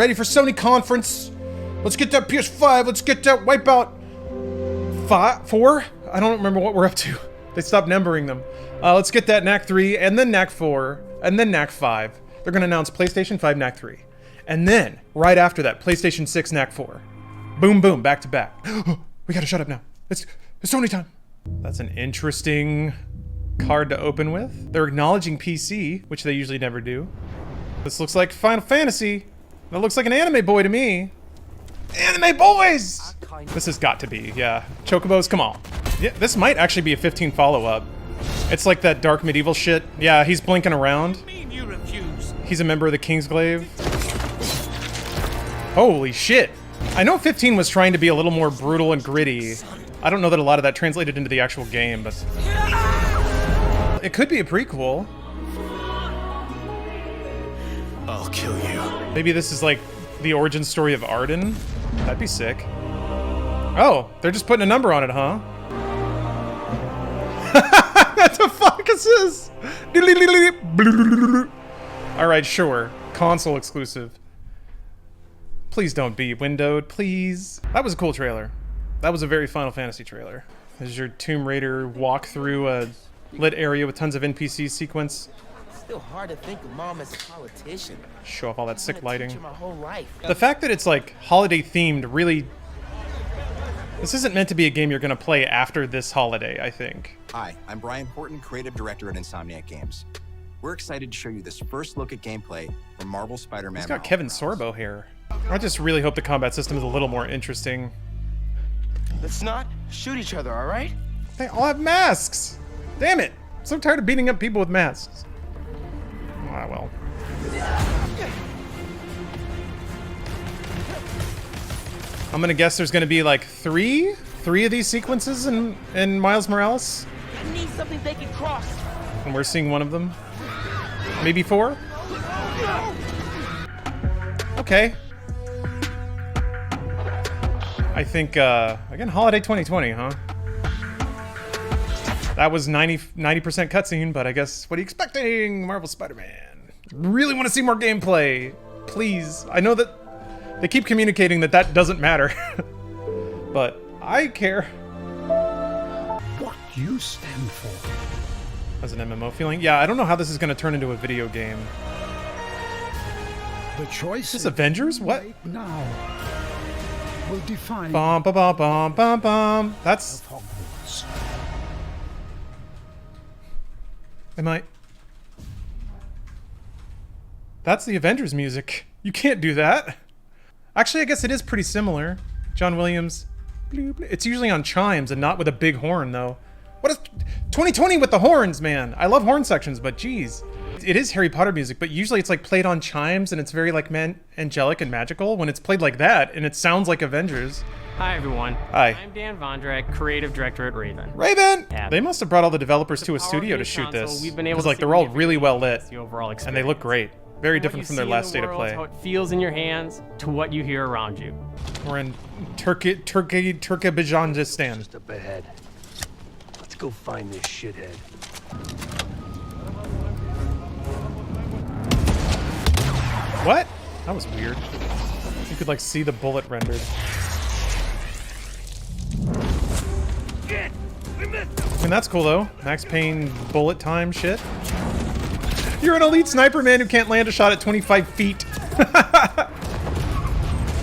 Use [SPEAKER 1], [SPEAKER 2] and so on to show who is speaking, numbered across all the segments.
[SPEAKER 1] ready for Sony conference. Let's get that PS5. Let's get that Wipeout 4? I don't remember what we're up to. They stopped numbering them. Let's get that Knack 3, and then Knack 4, and then Knack 5. They're gonna announce PlayStation 5 Knack 3. And then, right after that, PlayStation 6 Knack 4. Boom, boom, back to back. We gotta shut up now. It's Sony time. That's an interesting card to open with. They're acknowledging PC, which they usually never do. This looks like Final Fantasy. That looks like an anime boy to me. Anime boys! This has got to be, yeah. Chocobos, come on. Yeah, this might actually be a 15 follow-up. It's like that dark medieval shit. Yeah, he's blinking around. He's a member of the Kingsglaive. Holy shit. I know 15 was trying to be a little more brutal and gritty. I don't know that a lot of that translated into the actual game, but... it could be a prequel.
[SPEAKER 2] I'll kill you.
[SPEAKER 1] Maybe this is like the origin story of Arden? That'd be sick. Oh, they're just putting a number on it, huh? That's a fuck is this? Alright, sure. Console exclusive. Please don't be windowed, please. That was a cool trailer. That was a very Final Fantasy trailer. This is your Tomb Raider walk through a lit area with tons of NPC sequence.
[SPEAKER 3] Still hard to think of Mom as a politician.
[SPEAKER 1] Show off all that sick lighting.
[SPEAKER 3] My whole life.
[SPEAKER 1] The fact that it's like holiday themed really... This isn't meant to be a game you're gonna play after this holiday, I think.
[SPEAKER 4] Hi, I'm Brian Porton, creative director at Insomniac Games. We're excited to show you this first look at gameplay from Marvel Spider-Man.
[SPEAKER 1] He's got Kevin Sorbo hair. I just really hope the combat system is a little more interesting.
[SPEAKER 3] Let's not shoot each other, all right?
[SPEAKER 1] They all have masks! Damn it! I'm so tired of beating up people with masks. Ah, well. I'm gonna guess there's gonna be like three of these sequences in Miles Morales.
[SPEAKER 3] I need something they can cross.
[SPEAKER 1] And we're seeing one of them. Maybe 4? Okay. I think, again, holiday 2020, huh? That was 90% cutscene, but I guess, what are you expecting? Marvel Spider-Man. Really want to see more gameplay. Please. I know that they keep communicating that that doesn't matter. But I care.
[SPEAKER 5] What you stand for.
[SPEAKER 1] As an MMO feeling. Yeah, I don't know how this is going to turn into a video game.
[SPEAKER 5] The choice
[SPEAKER 1] Is this Avengers? What?
[SPEAKER 5] right now will define
[SPEAKER 1] Bum, ba, ba, bum, bum, bum. That's...
[SPEAKER 5] Hogwarts.
[SPEAKER 1] Am I... That's the Avengers music. You can't do that. Actually, I guess it is pretty similar. John Williams. It's usually on chimes and not with a big horn, though. What is 2020 with the horns, man? I love horn sections, but geez. It is Harry Potter music, but usually it's like played on chimes and it's very like angelic and magical when it's played like that and it sounds like Avengers.
[SPEAKER 6] Hi everyone.
[SPEAKER 1] Hi.
[SPEAKER 6] I'm Dan Vondrak, creative director at Raven.
[SPEAKER 1] Raven!
[SPEAKER 6] Yeah.
[SPEAKER 1] They must have brought all the developers to a
[SPEAKER 6] Power
[SPEAKER 1] studio
[SPEAKER 6] of
[SPEAKER 1] to
[SPEAKER 6] this
[SPEAKER 1] shoot
[SPEAKER 6] console,
[SPEAKER 1] this.
[SPEAKER 6] we've been able
[SPEAKER 1] Because
[SPEAKER 6] to
[SPEAKER 1] like they're all
[SPEAKER 6] significantly
[SPEAKER 1] really well lit.
[SPEAKER 6] enhance the overall
[SPEAKER 1] And they look
[SPEAKER 6] experience.
[SPEAKER 1] great. Very different from their last state of play.
[SPEAKER 6] How it feels in your hands to what you hear around you.
[SPEAKER 1] We're in Turkmenistan.
[SPEAKER 2] Just up ahead. Let's go find this shithead.
[SPEAKER 1] What? That was weird. You could like see the bullet rendered. I mean, that's cool though. Max Payne bullet time shit. You're an elite sniper man who can't land a shot at 25 feet.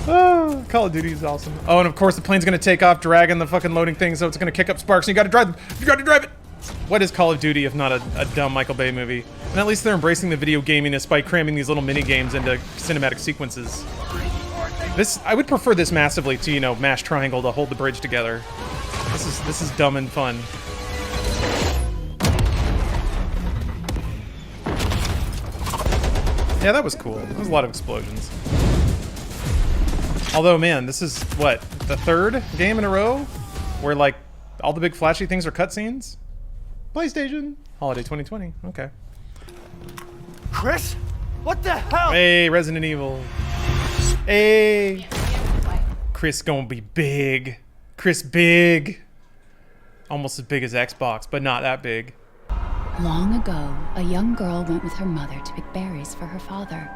[SPEAKER 1] Oh, Call of Duty is awesome. Oh, and of course the plane's gonna take off, dragging the fucking loading thing, so it's gonna kick up sparks, and you gotta drive it! What is Call of Duty if not a dumb Michael Bay movie? And at least they're embracing the video gaminess by cramming these little mini games into cinematic sequences. I would prefer this massively to, you know, mash triangle to hold the bridge together. This is dumb and fun. Yeah, that was cool. There was a lot of explosions. Although, man, this is, what, the 3rd game in a row? Where, like, all the big flashy things are cutscenes? PlayStation. Holiday 2020. Okay.
[SPEAKER 3] Chris? What the hell?
[SPEAKER 1] Hey, Resident Evil. Hey. Chris gonna be big. Chris big. Almost as big as Xbox, but not that big.
[SPEAKER 7] Long ago, a young girl went with her mother to pick berries for her father,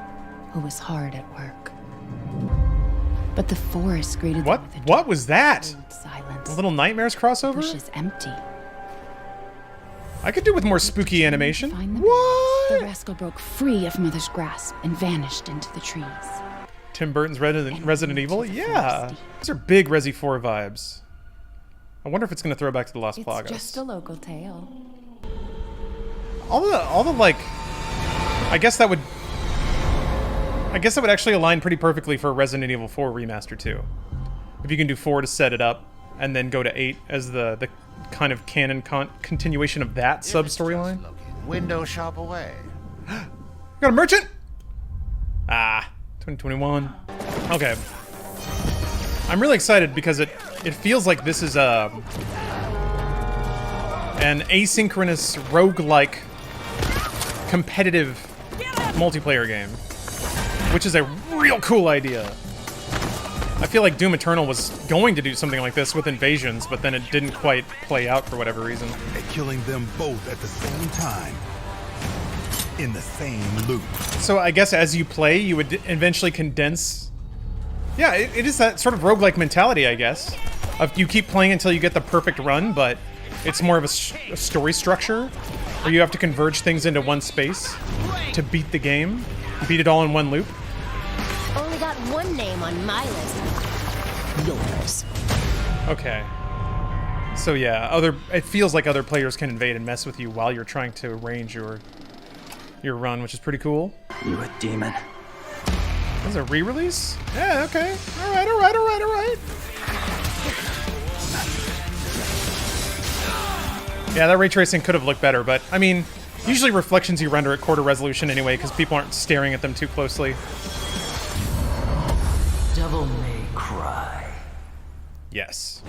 [SPEAKER 7] who was hard at work. But the forest greeted
[SPEAKER 1] What?
[SPEAKER 7] them with a
[SPEAKER 1] What was that?
[SPEAKER 7] cold silence.
[SPEAKER 1] A Little Nightmares crossover?
[SPEAKER 7] Bush is empty.
[SPEAKER 1] I could do with more spooky animation.
[SPEAKER 7] Find the bears. The
[SPEAKER 1] What?
[SPEAKER 7] rascal broke free of Mother's grasp and vanished into the trees.
[SPEAKER 1] Tim Burton's Resident Evil? Yeah. These are big Resi 4 vibes. I wonder if it's going to throw back to the Lost
[SPEAKER 7] It's
[SPEAKER 1] Plagas.
[SPEAKER 7] just a local tale.
[SPEAKER 1] All the like, I guess that would actually align pretty perfectly for Resident Evil 4 Remaster too. If you can do 4 to set it up, and then go to 8 as the kind of canon continuation of that sub-storyline.
[SPEAKER 8] Window shop away.
[SPEAKER 1] Got a merchant? Ah, 2021. Okay. I'm really excited because it feels like this is an asynchronous roguelike competitive multiplayer game, which is a real cool idea. I feel like Doom Eternal was going to do something like this with invasions, but then it didn't quite play out for whatever reason.
[SPEAKER 9] And killing them both at the same time. In the same loop.
[SPEAKER 1] So I guess as you play, you would eventually condense... Yeah, it is that sort of roguelike mentality, I guess. Of you keep playing until you get the perfect run, but it's more of a story structure, where you have to converge things into one space to beat the game. Beat it all in one loop.
[SPEAKER 10] Only got one name on my list. Yours.
[SPEAKER 1] Okay. So yeah, it feels like other players can invade and mess with you while you're trying to arrange your run, which is pretty cool.
[SPEAKER 3] You a demon.
[SPEAKER 1] This is a re-release? Yeah, okay. Alright. Yeah, that ray tracing could have looked better, but I mean, usually reflections you render at quarter resolution anyway, because people aren't staring at them too closely.
[SPEAKER 2] Devil may cry.
[SPEAKER 1] Yes.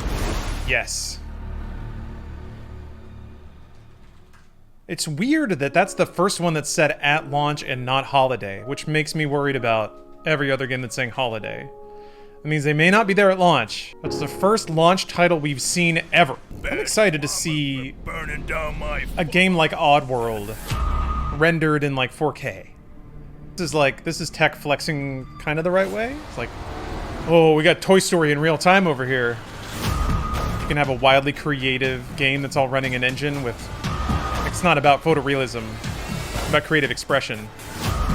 [SPEAKER 1] Yes. It's weird that that's the first one that's said at launch and not holiday, which makes me worried about every other game that's saying holiday. It means they may not be there at launch. That's the first launch title we've seen ever. I'm excited to see
[SPEAKER 9] Burning down my
[SPEAKER 1] a game like Oddworld rendered in like 4K. This is tech flexing kind of the right way. It's like, oh, we got Toy Story in real time over here. You can have a wildly creative game that's all running an engine with... It's not about photorealism, it's about creative expression,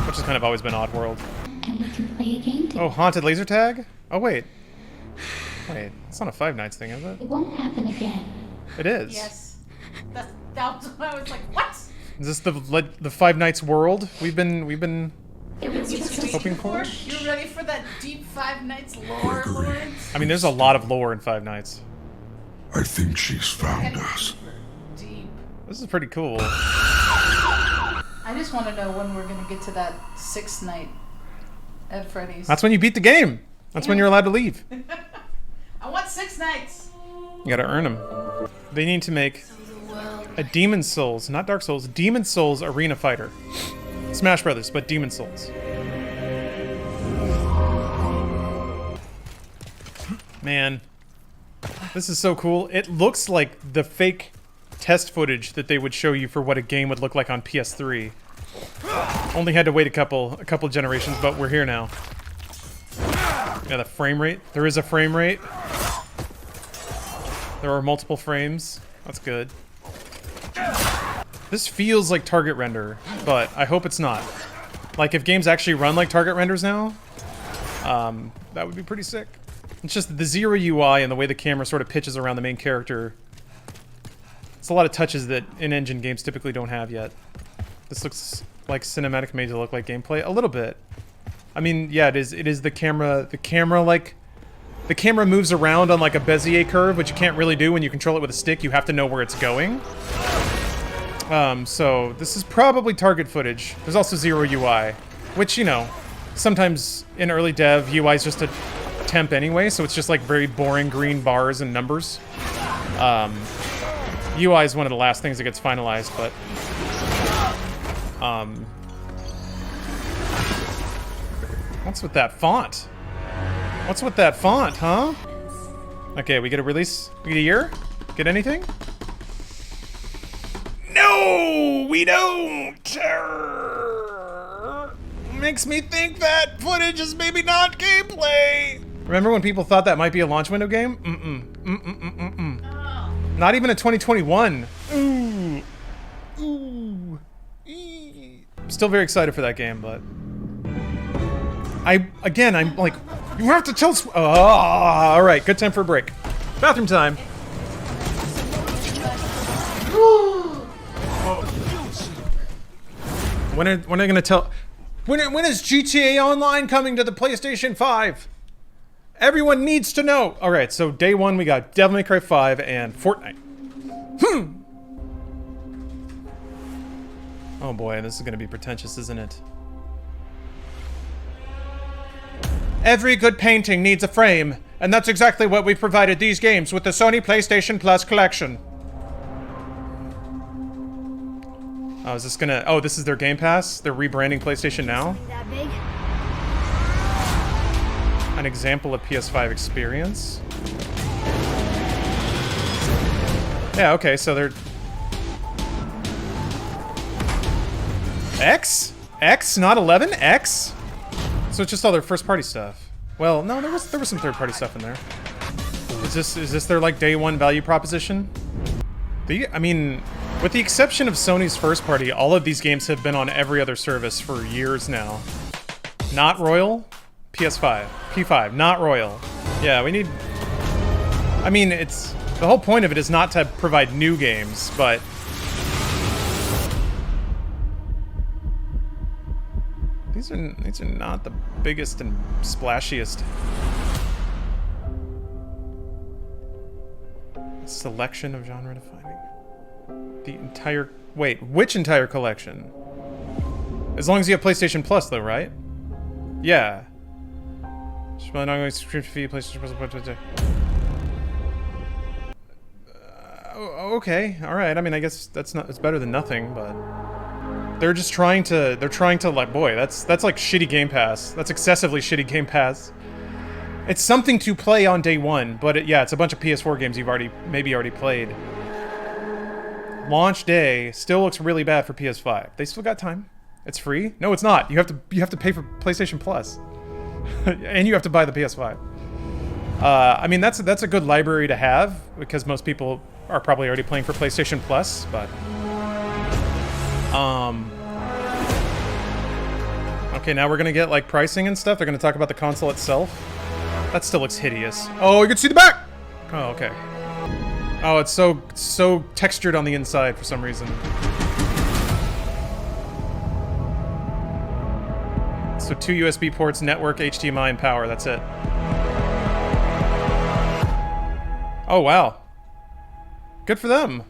[SPEAKER 1] which has kind of always been Oddworld.
[SPEAKER 10] And we can play a game together.
[SPEAKER 1] Oh, Haunted Laser Tag? Oh, wait. Wait, it's not a Five Nights thing, is it?
[SPEAKER 10] It won't happen again.
[SPEAKER 1] It is.
[SPEAKER 11] Yes. That was why I was like, what?
[SPEAKER 1] Is this the Five Nights world we've been
[SPEAKER 10] It was just
[SPEAKER 1] hoping for?
[SPEAKER 11] You ready for that deep Five Nights lore, Lawrence?
[SPEAKER 1] I mean, there's a lot of lore in Five Nights.
[SPEAKER 9] I think she's found us.
[SPEAKER 11] Deep.
[SPEAKER 1] This is pretty cool.
[SPEAKER 11] I just want to know when we're gonna get to that sixth night at Freddy's.
[SPEAKER 1] That's when you beat the game. That's when you're allowed to leave.
[SPEAKER 11] I want 6 nights.
[SPEAKER 1] You gotta earn them. They need to make a Demon Souls, not Dark Souls, Demon Souls Arena Fighter. Smash Brothers, but Demon Souls. Man, this is so cool. It looks like the fake test footage that they would show you for what a game would look like on PS3. Only had to wait a couple generations, but we're here now. Yeah, the frame rate. There is a frame rate. There are multiple frames. That's good. This feels like target render, but I hope it's not. Like, if games actually run like target renders now, that would be pretty sick. It's just the zero UI and the way the camera sort of pitches around the main character. It's a lot of touches that in-engine games typically don't have yet. This looks like cinematic made to look like gameplay. A little bit. I mean, yeah, it is the camera, like... The camera moves around on like a Bezier curve, which you can't really do when you control it with a stick. You have to know where it's going. So this is probably target footage. There's also zero UI, which, you know, sometimes in early dev, UI is just a temp anyway, so it's just like very boring green bars and numbers. UI is one of the last things that gets finalized, but... What's with that font? What's with that font, huh? Okay, we get a release. We get a year? Get anything? No, we don't! Makes me think that footage is maybe not gameplay! Remember when people thought that might be a launch window game? Not even a 2021. Ooh. Ooh. I'm still very excited for that game, but... I'm like, you have to tell... alright, good time for a break. Bathroom time. When are they gonna tell... When is GTA Online coming to the PlayStation 5? Everyone needs to know! Alright, so day one we got Devil May Cry 5 and Fortnite. Oh boy, this is gonna be pretentious, isn't it? Every good painting needs a frame, and that's exactly what we've provided these games with the Sony PlayStation Plus collection. Oh, is this gonna... Oh, this is their Game Pass? They're rebranding PlayStation Now?
[SPEAKER 10] That big?
[SPEAKER 1] An example of PS5 experience? Yeah, okay, so they're... X? X, not 11? X? So it's just all their first-party stuff. Well, no, there was some third-party stuff in there. Is this their, like, day one value proposition? I mean... With the exception of Sony's first party, all of these games have been on every other service for years now. Not Royal? PS5. P5, not Royal. Yeah, we need... I mean, it's... The whole point of it is not to provide new games, but... These are not the biggest and splashiest. Selection of genre defining. The entire... Wait, which entire collection? As long as you have PlayStation Plus, though, right? Yeah. Okay, alright. I mean, I guess it's better than nothing, but... They're trying to, like, boy, that's like shitty Game Pass. That's excessively shitty Game Pass. It's something to play on day one, but yeah, it's a bunch of PS4 games you've maybe already played. Launch day still looks really bad for PS5. They still got time. It's free? No, it's not. You have to pay for PlayStation Plus, and you have to buy the PS5. I mean, that's a good library to have because most people are probably already playing for PlayStation Plus, but okay, now we're gonna get like pricing and stuff. They're gonna talk about the console itself. That still looks hideous. Oh, you can see the back. Oh, okay. Oh, it's so textured on the inside for some reason. So 2 USB ports, network, HDMI, and power. That's it. Oh, wow. Good for them.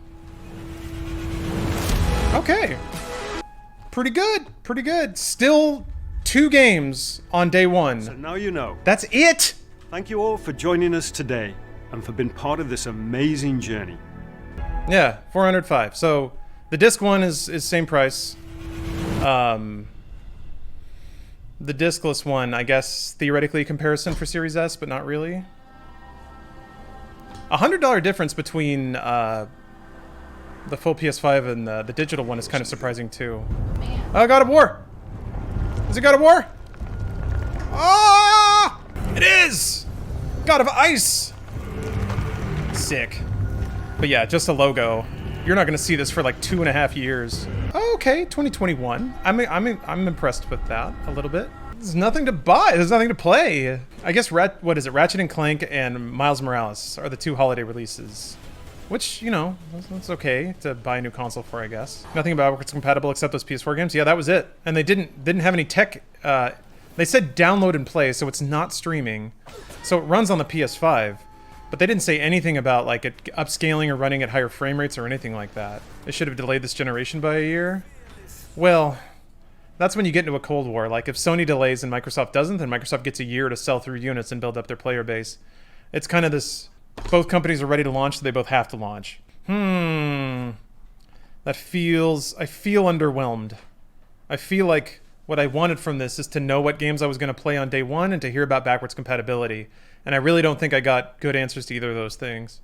[SPEAKER 1] Okay. Pretty good. Pretty good. Still 2 games on day one.
[SPEAKER 12] So now you know.
[SPEAKER 1] That's it!
[SPEAKER 12] Thank you all for joining us today and for being part of this amazing journey.
[SPEAKER 1] Yeah, 405. So the disc one is same price. The discless one, I guess, theoretically a comparison for Series S, but not really. $100 difference between the full PS5 and the digital one is kind of surprising too. Oh, God of War! Is it God of War? Ah! It is! God of Ice! Sick. But yeah, just a logo. You're not gonna see this for like 2.5 years. Okay, 2021. I'm impressed with that a little bit. There's nothing to buy. There's nothing to play. I guess what is it? Ratchet and Clank and Miles Morales are the 2 holiday releases, which, you know, that's okay to buy a new console for, I guess. Nothing backwards compatible except those PS4 games. Yeah, that was it. And they didn't have any tech. They said download and play, so it's not streaming. So it runs on the PS5. But they didn't say anything about like it upscaling or running at higher frame rates or anything like that. They should have delayed this generation by a year. Well, that's when you get into a Cold War. Like if Sony delays and Microsoft doesn't, then Microsoft gets a year to sell through units and build up their player base. It's kind of this, both companies are ready to launch, so they both have to launch. I feel underwhelmed. I feel like what I wanted from this is to know what games I was going to play on day one and to hear about backwards compatibility. And I really don't think I got good answers to either of those things.